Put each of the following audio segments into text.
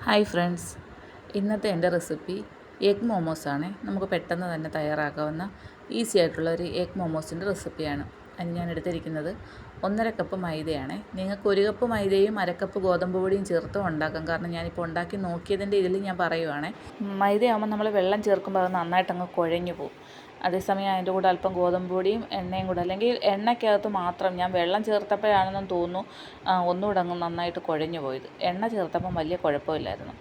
Hi friends, ഇന്നത്തെ എൻ്റെ recipe egg മോമോസാണ്. നമുക്ക് പെട്ടെന്ന് തന്നെ തയ്യാറാക്കാവുന്ന ഈസി ആയിട്ടുള്ള ഒരു എഗ് മോമോസിൻ്റെ റെസിപ്പിയാണ്. അതിന് ഞാൻ എടുത്തിരിക്കുന്നത് 1.5 കപ്പ് മൈദയാണ്. നിങ്ങൾക്ക് 1 കപ്പ് മൈദയും 1/2 കപ്പ് ഗോതമ്പ് പൊടിയും ചേർത്തും ഉണ്ടാക്കാം. കാരണം ഞാനിപ്പോൾ ഉണ്ടാക്കി നോക്കിയതിൻ്റെ ഇതിൽ ഞാൻ പറയുവാണ്. മൈദയാകുമ്പോൾ നമ്മൾ വെള്ളം ചേർക്കുമ്പോൾ അത് നന്നായിട്ടങ്ങ് കുഴഞ്ഞു പോകും. അതേസമയം അതിൻ്റെ കൂടെ അല്പം ഗോതമ്പ് പൊടിയും എണ്ണയും കൂടെ, അല്ലെങ്കിൽ എണ്ണയ്ക്കകത്ത് മാത്രം, ഞാൻ വെള്ളം ചേർത്തപ്പോഴാണെന്നും തോന്നുന്നു ഒന്നുകൂടെ അങ്ങ് നന്നായിട്ട് കുഴഞ്ഞു പോയത്. എണ്ണ ചേർത്തപ്പം വലിയ കുഴപ്പമില്ലായിരുന്നു.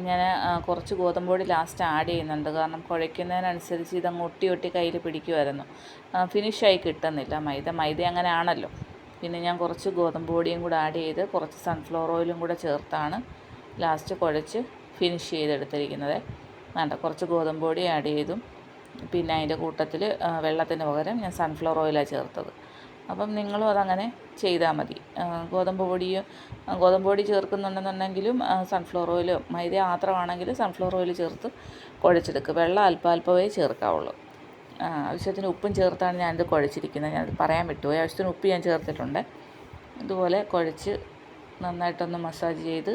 ഞാൻ കുറച്ച് ഗോതമ്പ് പൊടി ലാസ്റ്റ് ആഡ് ചെയ്യുന്നുണ്ട്. കാരണം കുഴയ്ക്കുന്നതിനനുസരിച്ച് ഇതങ്ങ് ഒട്ടി കയ്യിൽ പിടിക്കുമായിരുന്നു. ഫിനിഷായി കിട്ടുന്നില്ല. മൈദ അങ്ങനെ ആണല്ലോ. പിന്നെ ഞാൻ കുറച്ച് ഗോതമ്പ് പൊടിയും കൂടെ ആഡ് ചെയ്ത് കുറച്ച് സൺഫ്ലവർ ഓയിലും കൂടെ ചേർത്താണ് ലാസ്റ്റ് കുഴച്ച് ഫിനിഷ് ചെയ്തെടുത്തിരിക്കുന്നത്. വേണ്ട, കുറച്ച് ഗോതമ്പ് പൊടി ആഡ് ചെയ്തു. പിന്നെ അതിൻ്റെ കൂട്ടത്തിൽ വെള്ളത്തിന് പകരം ഞാൻ സൺഫ്ലവർ ഓയിലാണ് ചേർത്തത്. അപ്പം നിങ്ങളും അതങ്ങനെ ചെയ്താൽ മതി. ഗോതമ്പ് പൊടി ചേർക്കുന്നുണ്ടെന്നുണ്ടെങ്കിലും സൺഫ്ലവർ ഓയിലോ, മൈദ മാത്രമാണെങ്കിൽ സൺഫ്ലവർ ഓയിൽ ചേർത്ത് കുഴച്ചെടുക്കുക. വെള്ളം അല്പമേ ചേർക്കാവുള്ളൂ. ആവശ്യത്തിന് ഉപ്പും ചേർത്താണ് ഞാനിത് കുഴച്ചിരിക്കുന്നത്. ഞാനത് പറയാൻ വിട്ടുപോയി. ആവശ്യത്തിന് ഉപ്പ് ഞാൻ ചേർത്തിട്ടുണ്ട്. ഇതുപോലെ കുഴച്ച് നന്നായിട്ടൊന്ന് മസാജ് ചെയ്ത്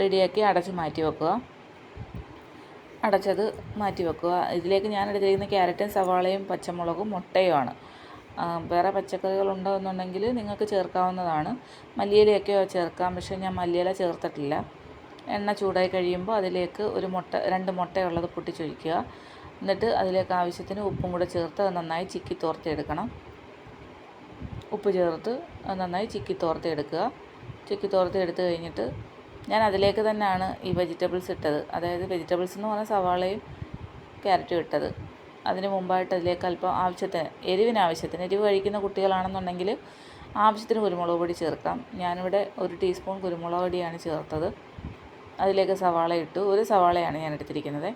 റെഡിയാക്കി അടച്ച് മാറ്റി വെക്കുക. അടച്ചത് മാറ്റി വെക്കുക. ഇതിലേക്ക് ഞാൻ എടുത്തിരിക്കുന്ന ക്യാരറ്റും സവാളയും പച്ചമുളകും മുട്ടയുമാണ്. വേറെ പച്ചക്കറികളുണ്ടോ എന്നുണ്ടെങ്കിൽ നിങ്ങൾക്ക് ചേർക്കാവുന്നതാണ്. മല്ലിയിലയൊക്കെ ചേർക്കാം, പക്ഷേ ഞാൻ മല്ലിയില ചേർത്തിട്ടില്ല. എണ്ണ ചൂടായി കഴിയുമ്പോൾ അതിലേക്ക് 2 മുട്ടയുള്ളത് പൊട്ടിച്ചൊഴിക്കുക. എന്നിട്ട് അതിലേക്ക് ആവശ്യത്തിന് ഉപ്പും കൂടെ ചേർത്ത് അത് നന്നായി ചിക്കി തോർത്തിയെടുക്കണം. ഉപ്പ് ചേർത്ത് അത് നന്നായി ചിക്കി തോർത്തിയെടുക്കുക. ചിക്കി തോർത്തിയെടുത്ത് കഴിഞ്ഞിട്ട് ഞാൻ അതിലേക്ക് തന്നെയാണ് ഈ വെജിറ്റബിൾസ് ഇട്ടത്. അതായത് വെജിറ്റബിൾസ് എന്ന് പറഞ്ഞാൽ സവാളയും ക്യാരറ്റും ഇട്ടത്. അതിന് മുമ്പായിട്ട് അതിലേക്ക് അല്പം ആവശ്യത്തിന് എരിവ് കഴിക്കുന്ന കുട്ടികളാണെന്നുണ്ടെങ്കിൽ ആവശ്യത്തിന് കുരുമുളക് പൊടി ചേർക്കാം. ഞാനിവിടെ 1 ടീസ്പൂൺ കുരുമുളക് പൊടിയാണ് ചേർത്തത്. അതിലേക്ക് സവാള ഇട്ടു. 1 സവാളയാണ് ഞാൻ എടുത്തിരിക്കുന്നത്.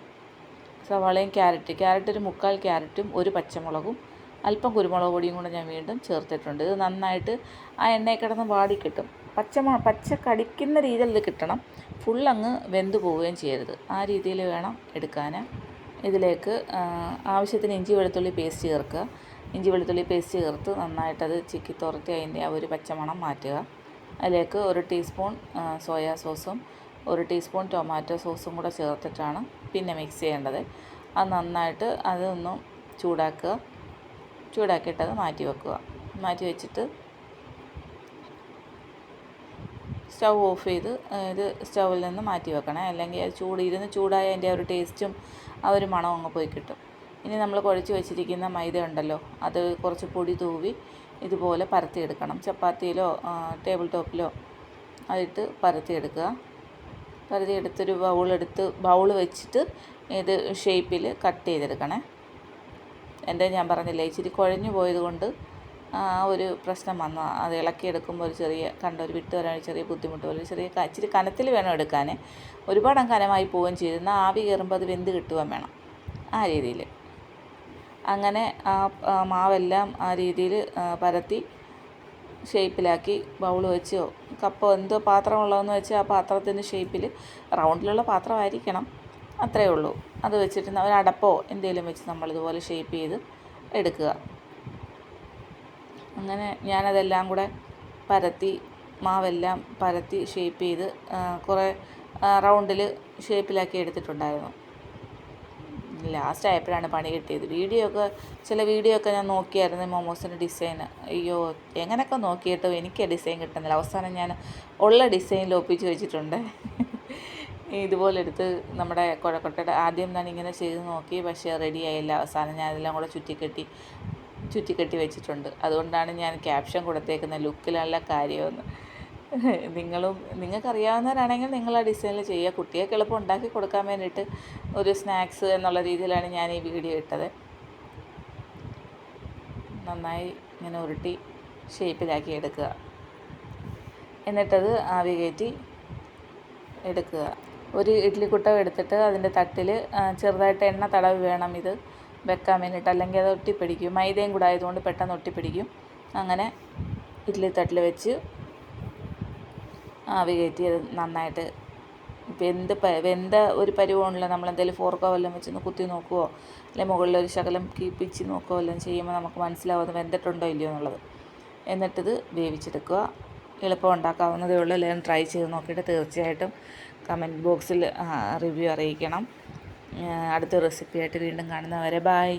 സവാളയും ക്യാരറ്റ് ഒരു 3/4 ക്യാരറ്റും 1 പച്ചമുളകും അല്പം കുരുമുളക് പൊടിയും കൂടെ ഞാൻ വീണ്ടും ചേർത്തിട്ടുണ്ട്. ഇത് നന്നായിട്ട് ആ എണ്ണയിൽ കിടന്ന് വാടി കിട്ടും. പച്ച കടിക്കുന്ന രീതിയിൽ ഇത് കിട്ടണം. ഫുള്ളങ്ങ് വെന്ത് പോവുകയും ചെയ്യരുത്. ആ രീതിയിൽ വേണം എടുക്കാൻ. ഇതിലേക്ക് ആവശ്യത്തിന് ഇഞ്ചി വെളുത്തുള്ളി പേസ്റ്റ് ചേർക്കുക. ഇഞ്ചി വെളുത്തുള്ളി പേസ്റ്റ് ചേർത്ത് നന്നായിട്ടത് ചിക്കി തുറത്തി അതിൻ്റെ ആ ഒരു പച്ചമണം മാറ്റുക. അതിലേക്ക് 1 ടീസ്പൂൺ സോയാ സോസും 1 ടീസ്പൂൺ ടൊമാറ്റോ സോസും കൂടെ ചേർത്തിട്ടാണ് പിന്നെ മിക്സ് ചെയ്യേണ്ടത്. അത് നന്നായിട്ട് അതൊന്ന് ചൂടാക്കിയിട്ടത് മാറ്റി വെക്കുക. മാറ്റി വെച്ചിട്ട് സ്റ്റൗ ഓഫ് ചെയ്ത് ഇത് സ്റ്റൗവിൽ നിന്ന് മാറ്റി വെക്കണേ. അല്ലെങ്കിൽ അത് ചൂടായ അതിൻ്റെ ആ ഒരു ടേസ്റ്റും ആ ഒരു മണവും അങ്ങ് പോയി കിട്ടും. ഇനി നമ്മൾ കുഴച്ച് വെച്ചിരിക്കുന്ന മൈദ ഉണ്ടല്ലോ, അത് കുറച്ച് പൊടി തൂവി ഇതുപോലെ പരത്തിയെടുക്കണം. ചപ്പാത്തിയിലോ ടേബിൾ ടോപ്പിലോ അതിട്ട് പരത്തിയെടുക്കുക. പരത്തിയെടുത്തൊരു ബൗൾ വെച്ചിട്ട് ഇത് ഷേപ്പിൽ കട്ട് ചെയ്തെടുക്കണേ. ഞാൻ പറഞ്ഞില്ലേ, ഇച്ചിരി കുഴഞ്ഞു പോയത് കൊണ്ട് ആ ഒരു പ്രശ്നം വന്നു. അത് ഇളക്കിയെടുക്കുമ്പോൾ ഒരു വിട്ട് വരാൻ ചെറിയ ബുദ്ധിമുട്ട് പോലെ, ഇച്ചിരി കനത്തിൽ വേണം എടുക്കാൻ. ഒരുപാട് കനമായി പോവുകയും ചെയ്തു. എന്നാൽ ആവി കയറുമ്പോൾ അത് വെന്ത് കിട്ടുകയും വേണം. ആ രീതിയിൽ അങ്ങനെ ആ മാവെല്ലാം ആ രീതിയിൽ പരത്തി ഷേപ്പിലാക്കി ബൗൾ വെച്ചോ കപ്പോ എന്തോ പാത്രമുള്ളതെന്ന് വെച്ചാൽ ആ പാത്രത്തിൻ്റെ ഷേപ്പിൽ റൗണ്ടിലുള്ള പാത്രമായിരിക്കണം. അത്രയേ ഉള്ളൂ. അത് വെച്ചിട്ട് ഒരു അടപ്പോ എന്തെങ്കിലും വെച്ച് നമ്മളിതുപോലെ ഷേപ്പ് ചെയ്ത് എടുക്കുക. അങ്ങനെ ഞാനതെല്ലാം കൂടെ മാവെല്ലാം പരത്തി ഷേപ്പ് ചെയ്ത് കുറേ റൗണ്ടിൽ ഷേപ്പിലാക്കി എടുത്തിട്ടുണ്ടായിരുന്നു. ലാസ്റ്റ് ആയപ്പോഴാണ് പണി കിട്ടിയത്. ചില വീഡിയോ ഒക്കെ ഞാൻ നോക്കിയായിരുന്നു മോമോസിൻ്റെ ഡിസൈൻ. അയ്യോ, എങ്ങനെയൊക്കെ നോക്കിയിട്ടോ എനിക്ക് ഡിസൈൻ കിട്ടുന്നില്ല. അവസാനം ഞാൻ ഉള്ള ഡിസൈനിൽ ഒപ്പിച്ച് വെച്ചിട്ടുണ്ട്. ഇതുപോലെ എടുത്ത് നമ്മുടെ കുഴക്കട്ടയുടെ ആദ്യം ഞാൻ ഇങ്ങനെ ചെയ്ത് നോക്കി, പക്ഷേ റെഡിയായില്ല. അവസാനം ഞാൻ ഇതെല്ലാം കൂടെ ചുറ്റിക്കെട്ടി വെച്ചിട്ടുണ്ട്. അതുകൊണ്ടാണ് ഞാൻ ക്യാപ്ഷൻ കൊടുത്തേക്കുന്നത്, ലുക്കിലുള്ള കാര്യമെന്ന്. നിങ്ങൾക്കറിയാവുന്നവരാണെങ്കിൽ നിങ്ങൾ ആ ഡിസൈനിൽ ചെയ്യുക. കുട്ടികൾക്ക് എളുപ്പം ഉണ്ടാക്കി കൊടുക്കാൻ വേണ്ടിയിട്ട് ഒരു സ്നാക്സ് എന്നുള്ള രീതിയിലാണ് ഞാൻ ഈ വീഡിയോ ഇട്ടത്. നന്നായി ഇങ്ങനെ ഉരുട്ടി ഷേപ്പിലാക്കി എടുക്കുക. എന്നിട്ടത് ആവി കയറ്റി എടുക്കുക. ഒരു ഇഡ്ഡലിക്കുട്ടം എടുത്തിട്ട് അതിൻ്റെ തട്ടിൽ ചെറുതായിട്ട് എണ്ണ തടവി വേണം ഇത് വെക്കാൻ വേണ്ടിയിട്ട്, അല്ലെങ്കിൽ അത് ഒട്ടിപ്പിടിക്കും. മൈദയും കൂടെ ആയതുകൊണ്ട് പെട്ടെന്ന് ഒട്ടിപ്പിടിക്കും. അങ്ങനെ ഇഡ്ഡലി തട്ടിൽ വെച്ച് ആവി കയറ്റി അത് നന്നായിട്ട് വെന്ത ഒരു പരുവമുള്ള നമ്മളെന്തെങ്കിലും ഫോർക്കോ വല്ലതും വെച്ചൊന്ന് കുത്തി നോക്കുവോ, അല്ലെങ്കിൽ മുകളിലൊരു ശകലം പിച്ച് നോക്കുകയോ വല്ലതും ചെയ്യുമ്പോൾ നമുക്ക് മനസ്സിലാവും അത് വെന്തിട്ടുണ്ടോ ഇല്ലയോ എന്നുള്ളത്. എന്നിട്ടിത് വേവിച്ചെടുക്കുക. എളുപ്പം ഉണ്ടാക്കാവുന്നതേ ഉള്ളൂ. എല്ലാവരും ട്രൈ ചെയ്ത് നോക്കിയിട്ട് തീർച്ചയായിട്ടും കമൻറ്റ് ബോക്സിൽ റിവ്യൂ അറിയിക്കണം. അടുത്ത റെസിപ്പിയായിട്ട് വീണ്ടും കാണുന്നവരെ ബായ്.